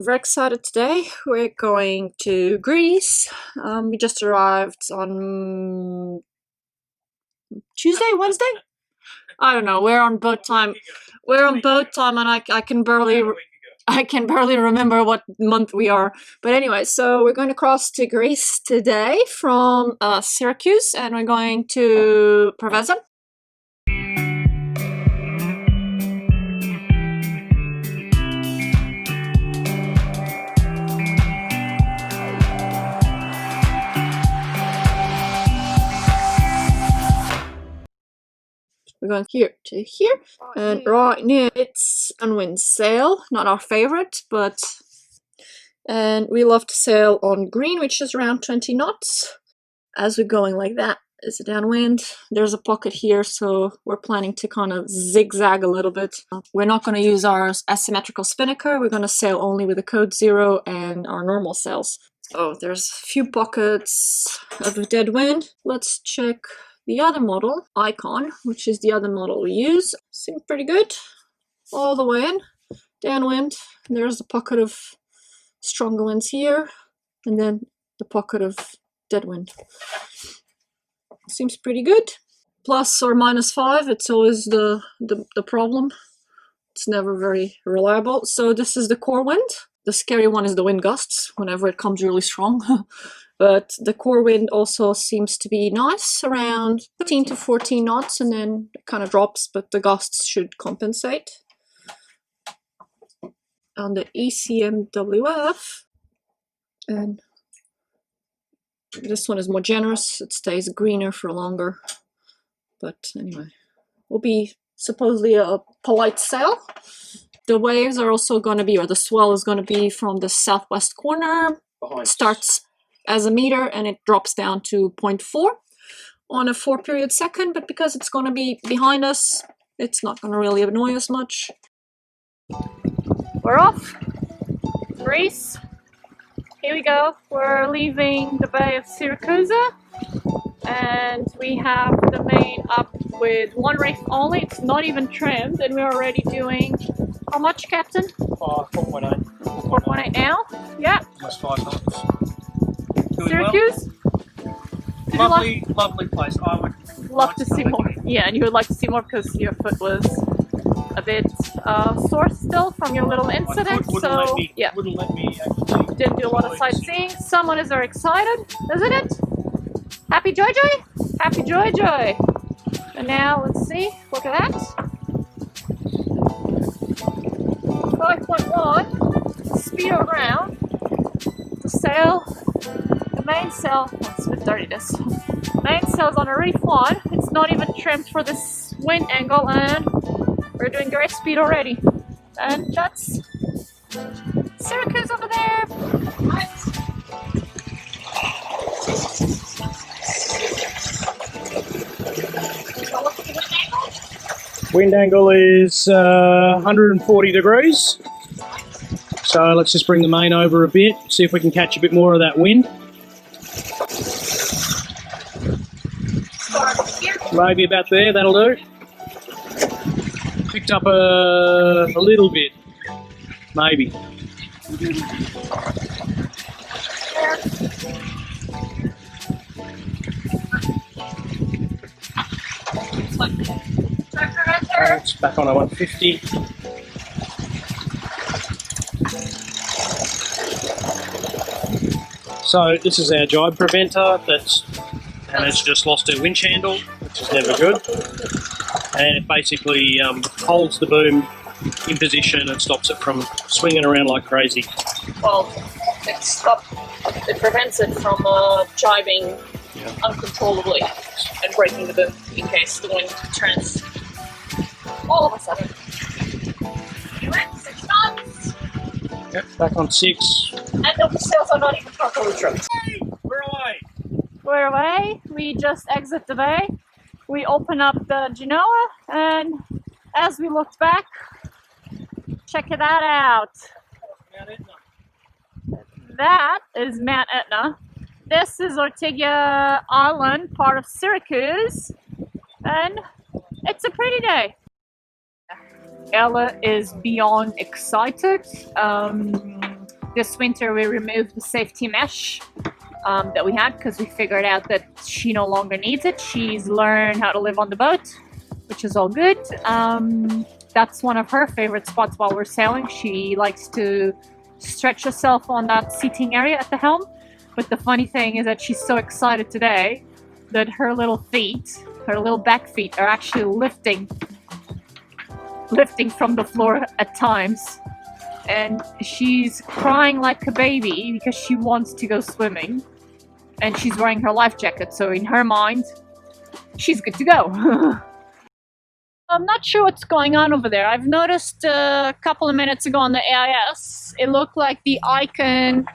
Very excited today. We're going to Greece. We just arrived on Tuesday, Wednesday? I don't know. We're on boat time. We're on boat time, and I can barely remember what month we are. But anyway, so we're going to cross to Greece today from Syracuse, and we're going to Preveza. We're going here to here, and right now it's unwind sail, not our favorite, but and we love to sail on green, which is around 20 knots. As we're going like that, is a downwind. There's a pocket here, so we're planning to kind of zigzag a little bit. We're not going to use our asymmetrical spinnaker. We're going to sail only with a code 0 and our normal sails. Oh, there's a few pockets of a dead wind. Let's check the other model, Icon, which is the other model we use. Seems pretty good. All the way in. Downwind. There's a pocket of stronger winds here. And then the pocket of dead wind. Seems pretty good. Plus or minus 5. It's always the problem. It's never very reliable. So this is the core wind. The scary one is the wind gusts, whenever it comes really strong. But the core wind also seems to be nice, around 13 to 14 knots, and then it kind of drops, but the gusts should compensate. On the ECMWF, and this one is more generous, it stays greener for longer. But anyway, will be supposedly a polite sail. The waves are also going to be, or the swell is going to be from the southwest corner. It starts as a meter and it drops down to 0.4 on a 4-period second, but because it's going to be behind us, it's not going to really annoy us much. We're off. Greece. Here we go. We're leaving the Bay of Syracuse, and we have the main up with one reef only. It's not even trimmed, and we're already doing how much, Captain? 4.8. 4.8 now? Yeah. Almost 5 knots. Syracuse? Well. Lovely place. I would love to see more. Yeah, and you would like to see more because your foot was a bit sore still from your little incident. So yeah, wouldn't let me actually didn't do a lot of sightseeing. Someone is very excited, isn't it? Happy Joy Joy? Happy Joy Joy. And now let's see. Look at that. 5.1 speed around. The sail. The main sail, let's bit dirty this. Main sail's on a reef 1. It's not even trimmed for this wind angle, and we're doing great speed already. And that's Syracuse over there. Right. Wind angle is 140 degrees. So let's just bring the main over a bit, see if we can catch a bit more of that wind. Maybe about there, that'll do. Picked up a little bit, maybe. It's back on a 150. So this is our jibe preventer and it's just lost her winch handle, which is never good. And it basically holds the boom in position and stops it from swinging around like crazy. Well, it prevents it from jibing uncontrollably and breaking the boom in case the wind turns all of a sudden. Anyway, 6 knots. Yep, back on 6. And the sails are not even properly trimmed. Hey, we're away. We're away. We just exit the bay. We open up the Genoa, and as we looked back, check that out. That is Mount Etna. This is Ortigia Island, part of Syracuse, and it's a pretty day. Ella is beyond excited. this winter we removed the safety mesh that we had because we figured out that she no longer needs it. She's learned how to live on the boat, which is all good. That's one of her favorite spots while we're sailing. She likes to stretch herself on that seating area at the helm. But the funny thing is that she's so excited today that her little feet, her little back feet, are actually lifting from the floor at times. And she's crying like a baby because she wants to go swimming. And she's wearing her life jacket, so in her mind, she's good to go. I'm not sure what's going on over there. I've noticed a couple of minutes ago on the AIS, it looked like the icon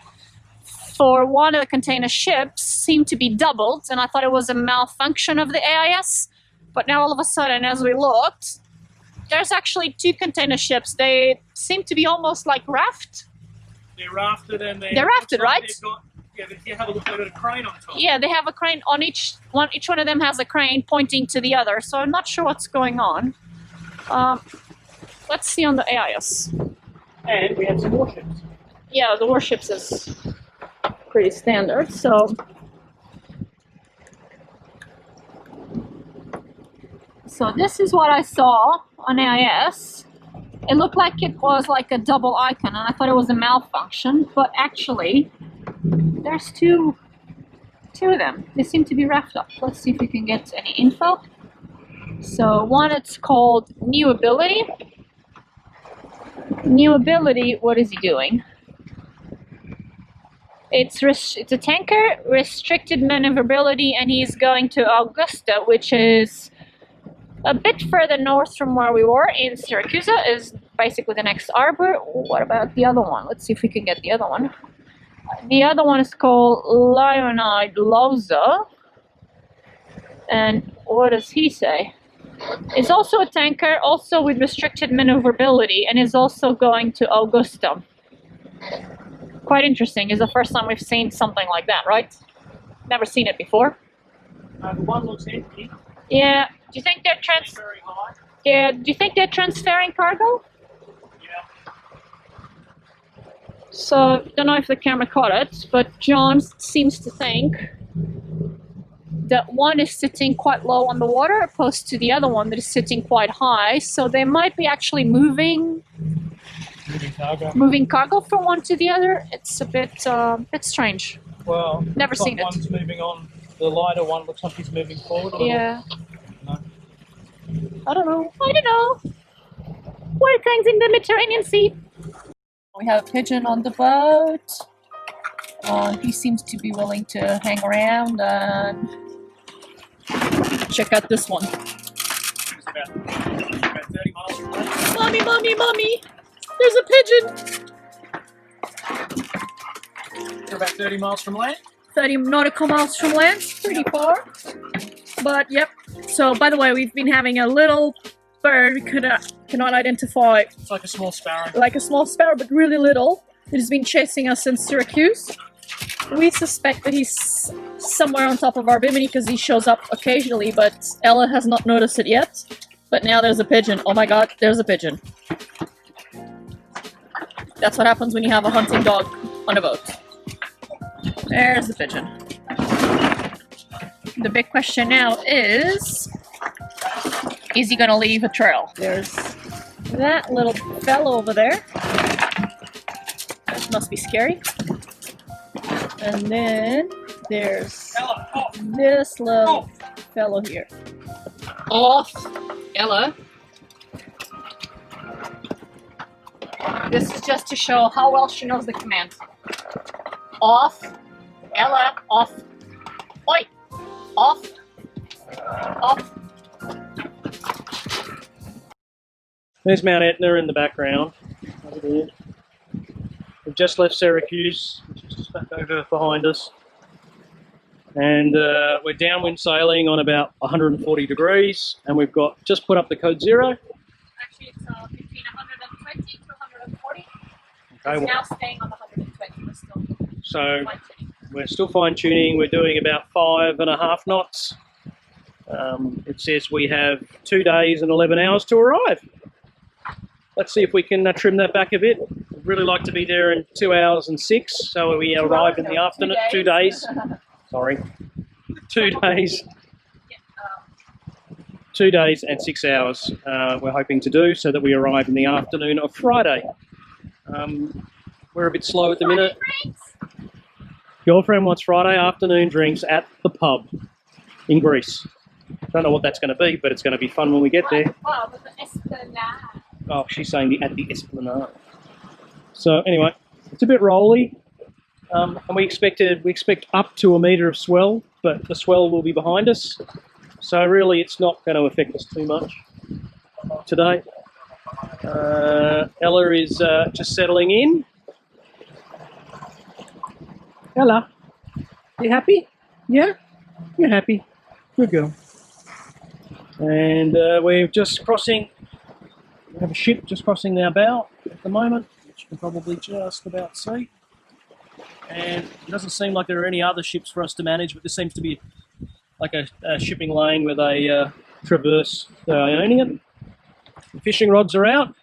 for one of the container ships seemed to be doubled, and I thought it was a malfunction of the AIS. But now all of a sudden, as we looked, there's actually two container ships. They seem to be almost like raft. They're rafted and they're rafted, right? If you have a look, they've got a crane on top. Yeah, they have a crane on each one. Each one of them has a crane pointing to the other. So I'm not sure what's going on. Let's see on the AIS. And we have some warships. Yeah, the warships is pretty standard. So this is what I saw on AIS. It looked like it was like a double icon, and I thought it was a malfunction. But actually, there's two of them. They seem to be wrapped up. Let's see if we can get any info. So one, it's called New Ability. New Ability, what is he doing? It's a tanker, restricted maneuverability, and he's going to Augusta, which is a bit further north from where we were in Syracuse, is basically the next harbor. What about the other one? Let's see if we can get the other one. The other one is called Leonid Loza. And what does he say? It's also a tanker, also with restricted maneuverability, and is also going to Augusta. Quite interesting. It's the first time we've seen something like that, right? Never seen it before. The one looks empty. Yeah. Do you think they're Very high. Yeah. Do you think they're transferring cargo? Yeah. So, don't know if the camera caught it, but John seems to think that one is sitting quite low on the water opposed to the other one that is sitting quite high. So they might be actually moving cargo from one to the other. It's a bit strange. Well, never seen it. One's moving on. The lighter one looks like he's moving forward a little. Yeah. No. I don't know. Weird things in the Mediterranean Sea. We have a pigeon on the boat. He seems to be willing to hang around and check out this one. It's about 30 miles from there. Mommy! There's a pigeon! We're about 30 miles from land. 30 nautical miles from land. Pretty far. But, yep. So, by the way, we've been having a little bird we cannot identify. It's like a small sparrow. Like a small sparrow, but really little. It has been chasing us in Syracuse. We suspect that he's somewhere on top of our bimini because he shows up occasionally, but Ella has not noticed it yet. But now there's a pigeon. Oh my god, there's a pigeon. That's what happens when you have a hunting dog on a boat. There's the pigeon. The big question now is he gonna leave a trail? There's that little fellow over there. That must be scary. And then there's this little fellow here. Off, Ella. This is just to show how well she knows the command. Off, Ella, off. Oi, off, off. There's Mount Etna in the background. Over there. We've just left Syracuse, which is just back over behind us. And we're downwind sailing on about 140 degrees, and we've got just put up the code 0. Actually, it's between 120 to 140. Okay, It's now staying on 120. We're still fine-tuning. We're doing about 5.5 knots. It says we have 2 days and 11 hours to arrive. Let's see if we can trim that back a bit. We've really like to be there in 2 hours and 6, so we arrive in the afternoon. 2 days. Sorry. 2 days. 2 days and 6 hours we're hoping to do, so that we arrive in the afternoon of Friday. We're a bit slow at the minute. Girlfriend wants Friday afternoon drinks at the pub in Greece. Don't know what that's going to be, but it's going to be fun when we get there. Oh, she's saying at the Esplanade. So anyway, it's a bit rolly, and we expect up to 1 metre of swell, but the swell will be behind us. So really, it's not going to affect us too much today. Ella is just settling in. Ella, you happy? Yeah? You're happy. Good girl. And we're just crossing, we have a ship just crossing our bow at the moment, which you can probably just about see. And it doesn't seem like there are any other ships for us to manage, but this seems to be like a shipping lane where they traverse the Ionian. The fishing rods are out.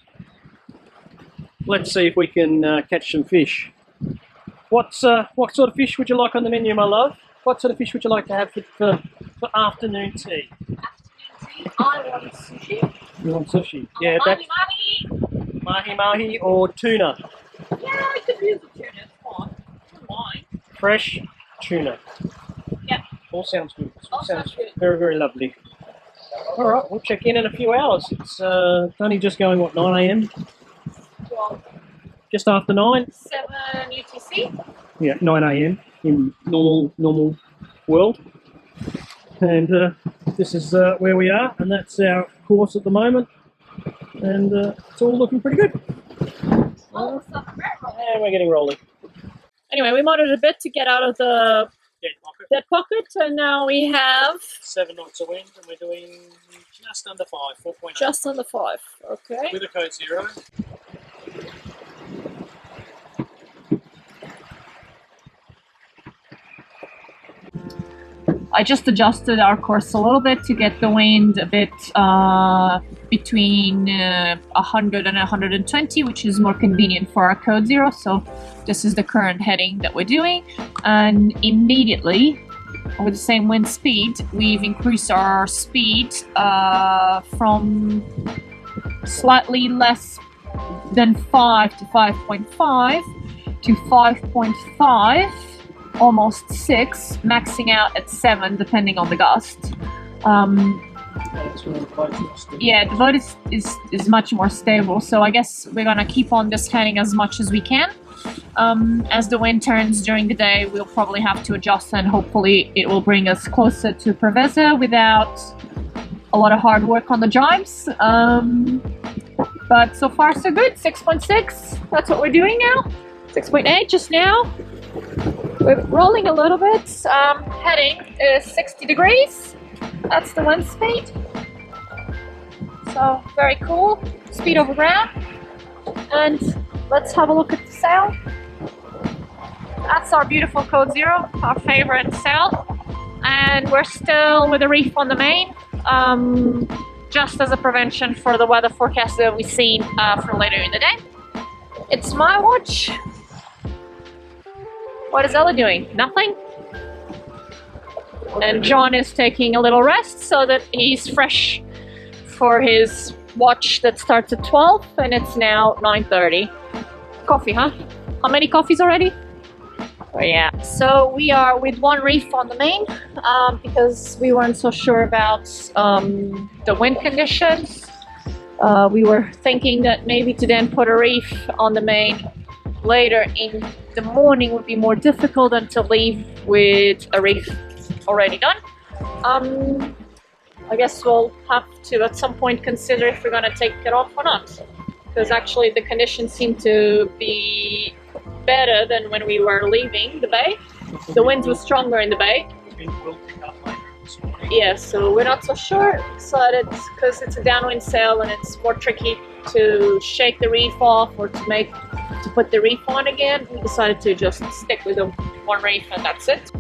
Let's see if we can catch some fish. What sort of fish would you like on the menu, my love? What sort of fish would you like to have for afternoon tea? I want sushi. You want sushi? Yeah, that's mahi or tuna. Yeah, I could use a tuna. It's fine. Fine. Fresh tuna. Yeah. All sounds good. All sounds good. Very, very lovely. All right, we'll check in a few hours. It's only just going, what, 9 a.m? Well, just after 9? 7 UTC. Yeah, 9 a.m. in normal world. And this is where we are, and that's our course at the moment. And it's all looking pretty good. And we're getting rolling. Anyway, we modded a bit to get out of the dead pocket, and now we have 7 knots of wind, and we're doing just under 5, 4.8. just under 5. Okay. With a code 0. I just adjusted our course a little bit to get the wind a bit between 100 and 120, which is more convenient for our code 0. So this is the current heading that we're doing, and immediately with the same wind speed, we've increased our speed from slightly less than 5 to 5.5 to 5.5, almost 6, maxing out at 7 depending on the gust. Yeah, the boat is much more stable, so I guess we're gonna keep on this heading as much as we can. As the wind turns during the day, we'll probably have to adjust, and hopefully it will bring us closer to Preveza without a lot of hard work on the jibes. But so far so good. 6.6, that's what we're doing now. 6.8 just now. We're rolling a little bit. Heading is 60 degrees. That's the wind speed. So very cool. Speed over ground. And let's have a look at the sail. That's our beautiful code 0, our favorite sail. And we're still with a reef on the main, just as a prevention for the weather forecast that we've seen for later in the day. It's my watch. What is Ella doing? Nothing. And John is taking a little rest so that he's fresh for his watch that starts at 12, and it's now 9:30. Coffee, huh? How many coffees already? Oh yeah. So we are with one reef on the main because we weren't so sure about the wind conditions. We were thinking that maybe to then put a reef on the main later in the morning would be more difficult than to leave with a reef already done. I guess we'll have to at some point consider if we're going to take it off or not, because actually the conditions seem to be better than when we were leaving the bay. The winds were stronger in the bay. Yeah, so we're not so sure. Decided because it's a downwind sail and it's more tricky to shake the reef off or to put the reef on again, we decided to just stick with the one reef and that's it.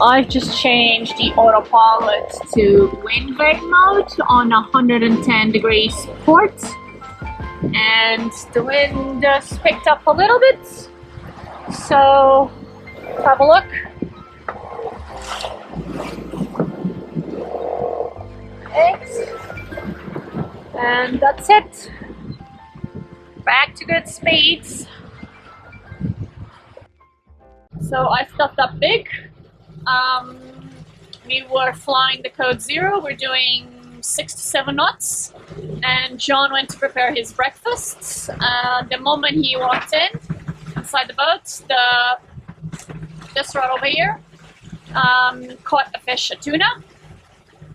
I've just changed the autopilot to wind vane mode on 110 degrees port. and the wind just picked up a little bit. So have a look. Thanks. And that's it. Back to good speeds. So I stuffed up big. We were flying the code 0. We're doing 6 to 7 knots. And John went to prepare his breakfast. The moment he walked inside the boat, this rod over here caught a fish, a tuna.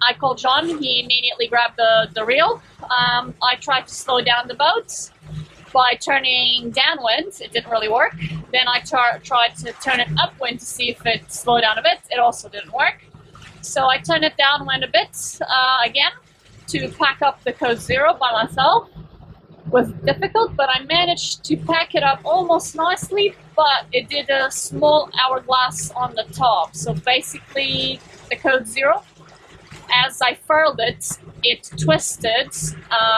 I called John. He immediately grabbed the reel. I tried to slow down the boat by turning downwind. It didn't really work. Then I tried to turn it upwind to see if it slowed down a bit. It also didn't work. So I turned it downwind a bit again to pack up the code 0 by myself. It was difficult, but I managed to pack it up almost nicely, but it did a small hourglass on the top. So basically the code 0, as I furled it, it twisted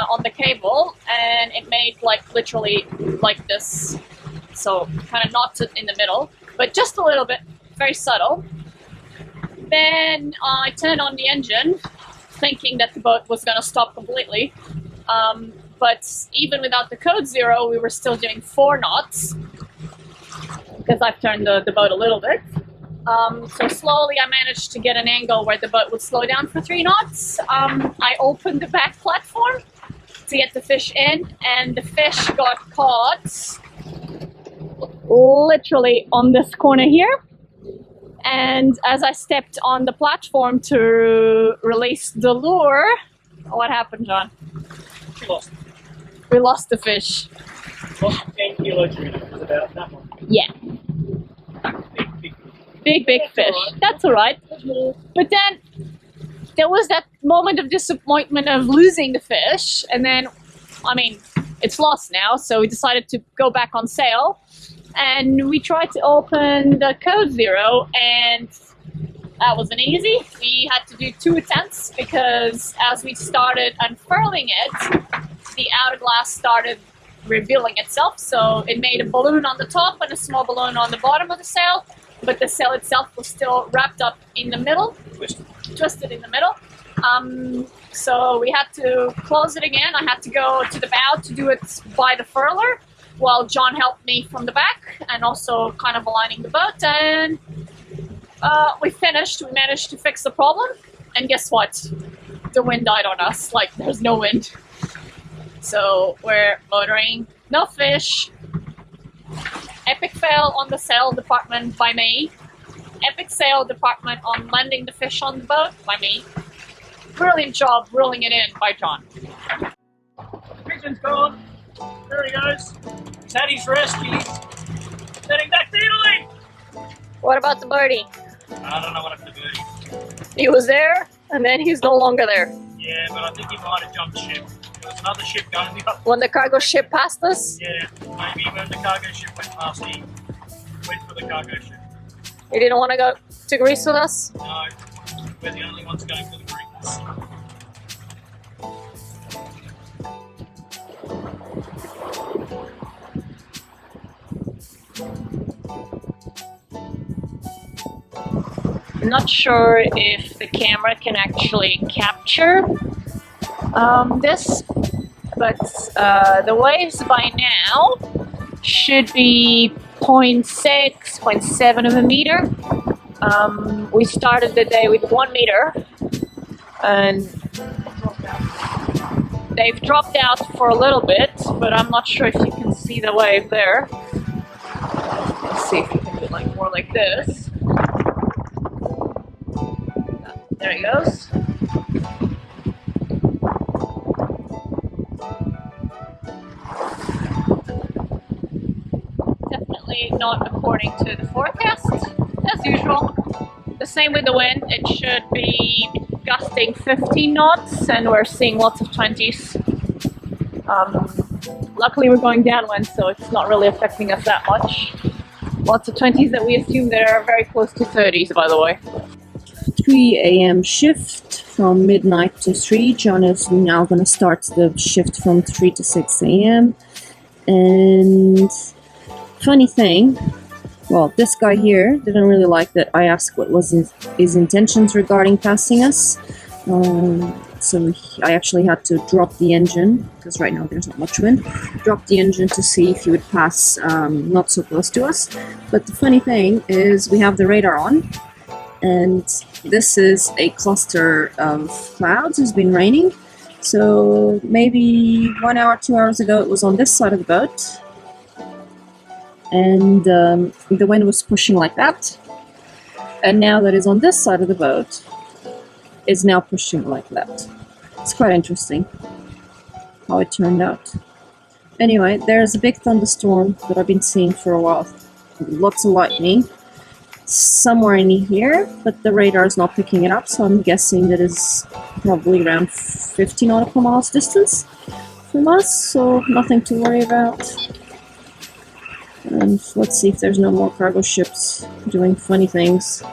on the cable and it made like literally like this. So kind of knotted in the middle, but just a little bit, very subtle. Then I turned on the engine, thinking that the boat was going to stop completely. But even without the code 0, we were still doing 4 knots because I've turned the boat a little bit. So slowly I managed to get an angle where the boat would slow down for 3 knots. I opened the back platform to get the fish in, and the fish got caught literally on this corner here. And as I stepped on the platform to release the lure, what happened, John? We lost the fish. Lost 10 kilo tuna. It was about that one. Yeah. Big fish. That's all right. But then there was that moment of disappointment of losing the fish, and then, I mean, it's lost now, so we decided to go back on sail. And we tried to open the code 0, and that wasn't easy. We had to do 2 attempts because as we started unfurling it, the hourglass started revealing itself. So it made a balloon on the top and a small balloon on the bottom of the sail, but the sail itself was still wrapped up in the middle, twisted in the middle. So we had to close it again. I had to go to the bow to do it by the furler, while John helped me from the back and also kind of aligning the boat. And we finished. We managed to fix the problem. And guess what? The wind died on us. Like, there's no wind. So we're motoring. No fish. Epic fail on the sail department by me. Epic sail department on landing the fish on the boat by me. Brilliant job reeling it in by John. Pigeon's gone. There he goes. He's had his rescue. Heading back to Italy. What about the birdie? I don't know what happened to Birdie. He was there, and then he's no longer there. Yeah, but I think he might have jumped ship. There was another ship going the other. When the cargo ship passed us? Yeah, maybe when the cargo ship went past, he went for the cargo ship. You didn't want to go to Greece with us? No, we're the only ones going for the Greeks. I'm not sure if the camera can actually capture this, but the waves by now should be 0.6, 0.7 of a meter. We started the day with 1 meter, and they've dropped out for a little bit, but I'm not sure if you can see the wave there. Let's see if you can do it like more like this. There he goes. Definitely not according to the forecast, as usual. The same with the wind. It should be gusting 15 knots, and we're seeing lots of 20s. Luckily we're going downwind, so it's not really affecting us that much. Lots of 20s that we assume they're very close to 30s, by the way. 3 a.m. shift from midnight to 3. John is now going to start the shift from 3 to 6 a.m. And funny thing, well, this guy here didn't really like that I asked what was his intentions regarding passing us. So I actually had to drop the engine, because right now there's not much wind, drop the engine to see if he would pass not so close to us. But the funny thing is we have the radar on, and this is a cluster of clouds. It's been raining, so maybe 1 hour, 2 hours ago it was on this side of the boat, and the wind was pushing like that, and now that it's on this side of the boat, is now pushing like that. It's quite interesting how it turned out. Anyway, there's a big thunderstorm that I've been seeing for a while. Lots of lightning somewhere in here, but the radar is not picking it up, so I'm guessing that is probably around 50 nautical miles distance from us, so nothing to worry about. And let's see if there's no more cargo ships doing funny things.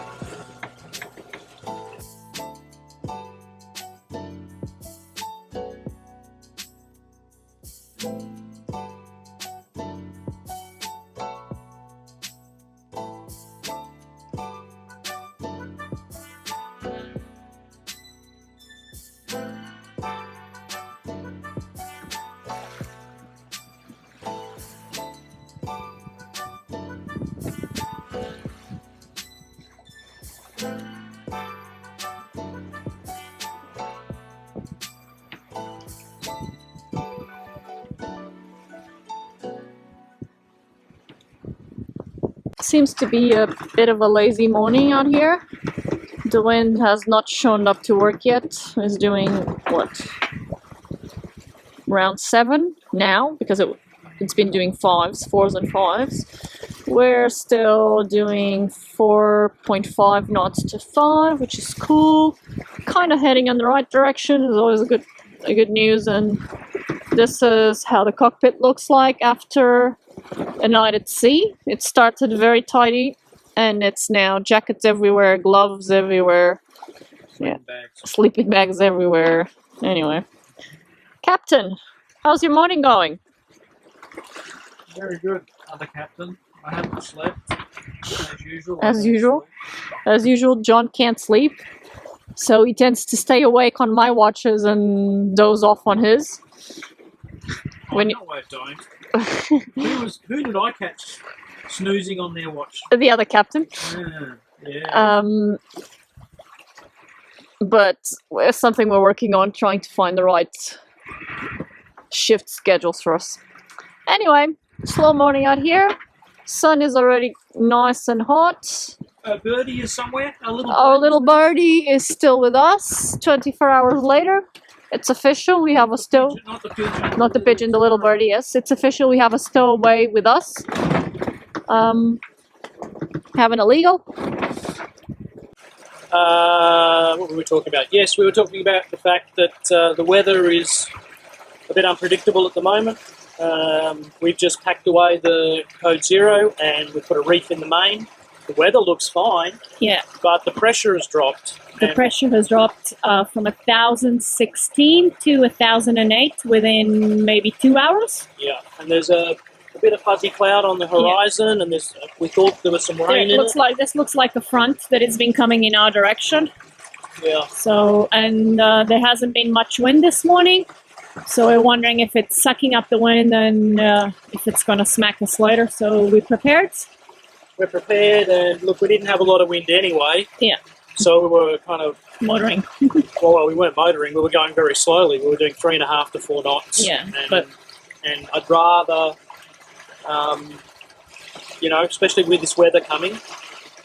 Seems to be a bit of a lazy morning out here. The wind has not shown up to work yet. It's doing, what, around 7 now, because it's been doing 4s and 5s. We're still doing 4.5 knots to 5, which is cool. Kind of heading in the right direction. It's always a good news. And this is how the cockpit looks like after a night at sea. It started very tidy, and it's now jackets everywhere, gloves everywhere, sleeping bags everywhere. Anyway, Captain, how's your morning going? Very good, other captain. I haven't slept, as usual. As usual, John can't sleep, so he tends to stay awake on my watches and doze off on his. No, I don't. Who did I catch snoozing on their watch? The other captain. Yeah. But it's something we're working on, trying to find the right shift schedules for us. Anyway, slow morning out here. Sun is already nice and hot. A birdie is somewhere? Our little birdie is still with us 24 hours later. It's official, we have a stow... Not the pigeon. Not the pigeon, the little birdie, yes. It's official, we have a stowaway with us. Having a legal. What were we talking about? Yes, we were talking about the fact that the weather is a bit unpredictable at the moment. We've just packed away the code 0 and we put a reef in the main. The weather looks fine. Yeah. But the pressure has dropped. The pressure has dropped from 1,016 to 1,008 within maybe 2 hours. Yeah, and there's a bit of fuzzy cloud on the horizon, and we thought there was some rain in it. This looks like a front that has been coming in our direction. Yeah. So, and there hasn't been much wind this morning, so we're wondering if it's sucking up the wind and if it's going to smack us later. So we're prepared. We're prepared, and look, we didn't have a lot of wind anyway. Yeah. So we were kind of motoring. Well, we weren't motoring. We were going very slowly. We were doing 3.5 to 4 knots. Yeah, and I'd rather, especially with this weather coming,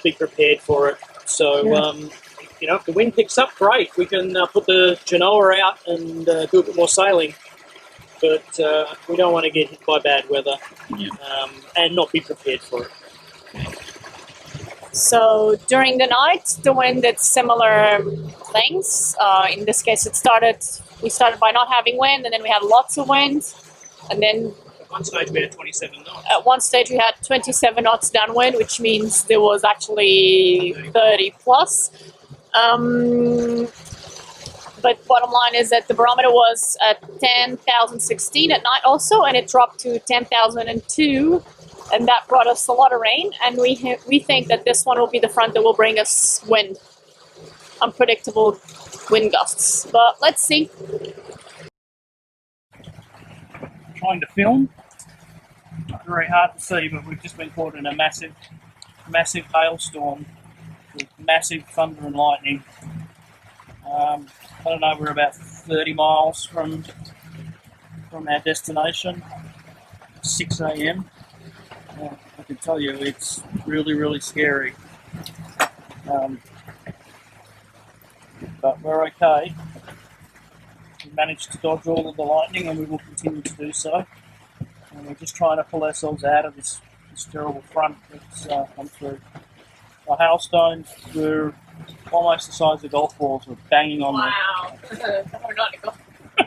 be prepared for it. So, if the wind picks up, great. We can put the Genoa out and do a bit more sailing. But we don't want to get hit by bad weather and not be prepared for it. So during the night, the wind did similar things. In this case, we started by not having wind, and then we had lots of wind. And then at one stage we had 27 knots. At one stage we had 27 knots downwind, which means there was actually 30 plus. But bottom line is that the barometer was at 10,016 at night also, and it dropped to 10,002, and that brought us a lot of rain. And we think that this one will be the front that will bring us wind, unpredictable wind gusts. But let's see. Trying to film. Very hard to see, but we've just been caught in a massive hailstorm with massive thunder and lightning. I don't know, we're about 30 miles from our destination, 6 a.m. I can tell you it's really, really scary. But we're okay. We managed to dodge all of the lightning and we will continue to do so. And we're just trying to pull ourselves out of this terrible front that's come through. The hailstones were almost the size of golf balls, were banging on Wow. They were not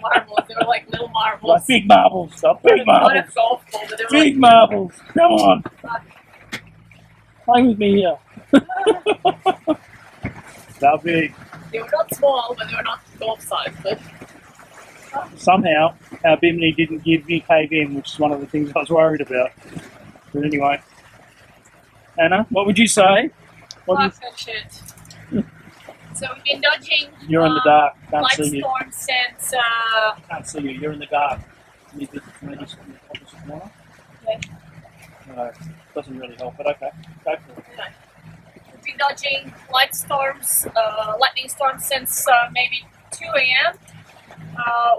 marbles, they were like little marbles. like big marbles, big Not a marbles, golf ball, but they were big marbles. Come on, play with me here. They're big. They were not small, but they were not golf size. But Somehow, our Bimini didn't give me cave in, which is one of the things I was worried about. But anyway, Anna, what would you say? fuck that shit. So we've been dodging. You're in the dark. Can't light see you. storms since. Can't see you. You're in the dark. Can you just in the opposite corner? Okay. No, doesn't really help. But okay, go for it. We've been dodging light storms, lightning storms since maybe 2 a.m.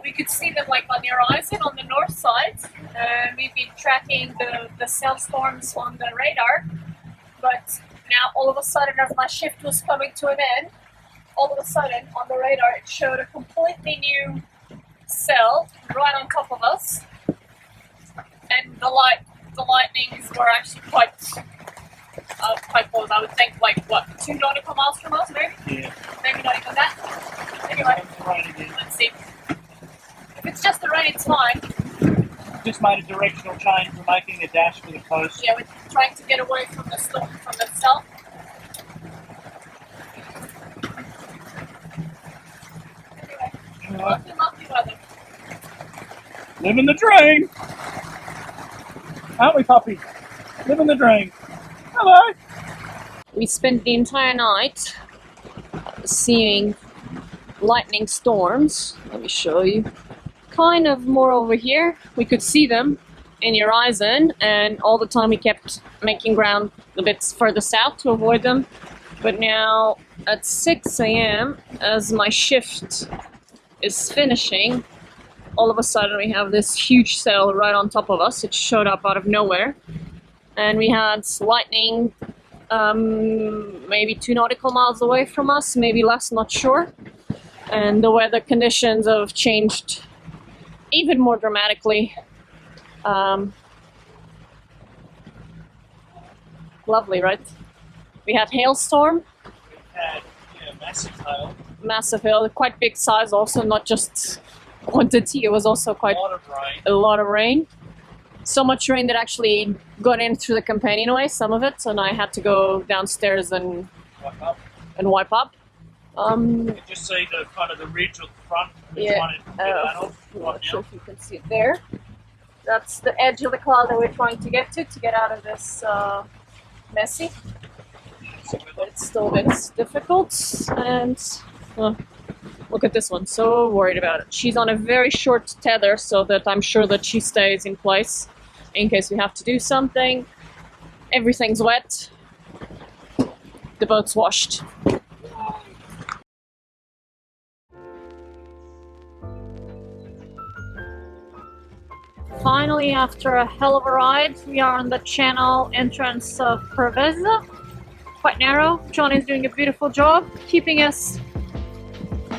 We could see them like on the horizon on the north side, and we've been tracking the cell storms on the radar. But now all of a sudden, as my shift was coming to an end, all of a sudden on the radar it showed a completely new cell right on top of us, and the lightnings were actually quite close. I would think like what, 2 nautical miles from us, maybe? Yeah. Maybe not even that. Anyway, let's see. If it's just the rain, it's fine. Just made a directional change. We're making a dash for the coast. Yeah, we're trying to get away from the storm, from the cell. Anyway, lovely weather. Living the dream, aren't we, puppy? Living the dream. Hello. We spent the entire night seeing lightning storms. Let me show you. Kind of more over here. We could see them in the horizon, and all the time we kept making ground a bit further south to avoid them. But now at 6 a.m., as my shift is finishing, all of a sudden we have this huge cell right on top of us. It showed up out of nowhere. And we had lightning maybe 2 nautical miles away from us, maybe less, not sure. And the weather conditions have changed even more dramatically. Lovely, right? We had hailstorm. We had massive hail. Massive hail, quite big size also, not just quantity, it was also quite a lot of rain. So much rain that actually got in through the companionway, some of it, and I had to go downstairs and wipe up. You can just see the kind of the ridge of the front. Yeah, I'm not sure if you can see it there. That's the edge of the cloud that we're trying to get out of this messy. But it's still a bit difficult, and look at this one, so worried about it. She's on a very short tether so that I'm sure that she stays in place in case we have to do something. Everything's wet. The boat's washed. Finally, after a hell of a ride, we are on the channel entrance of Preveza. Quite narrow. John is doing a beautiful job keeping us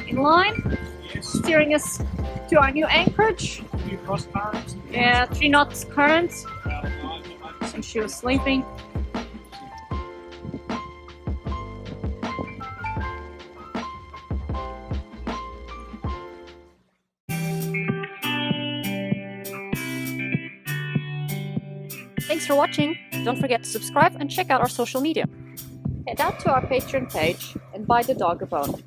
in line, steering us to our new anchorage. Few cross currents. Yeah, 3 knots current. And she was sleeping. Thanks for watching. Don't forget to subscribe and check out our social media. head out to our Patreon page and buy the dog a bone.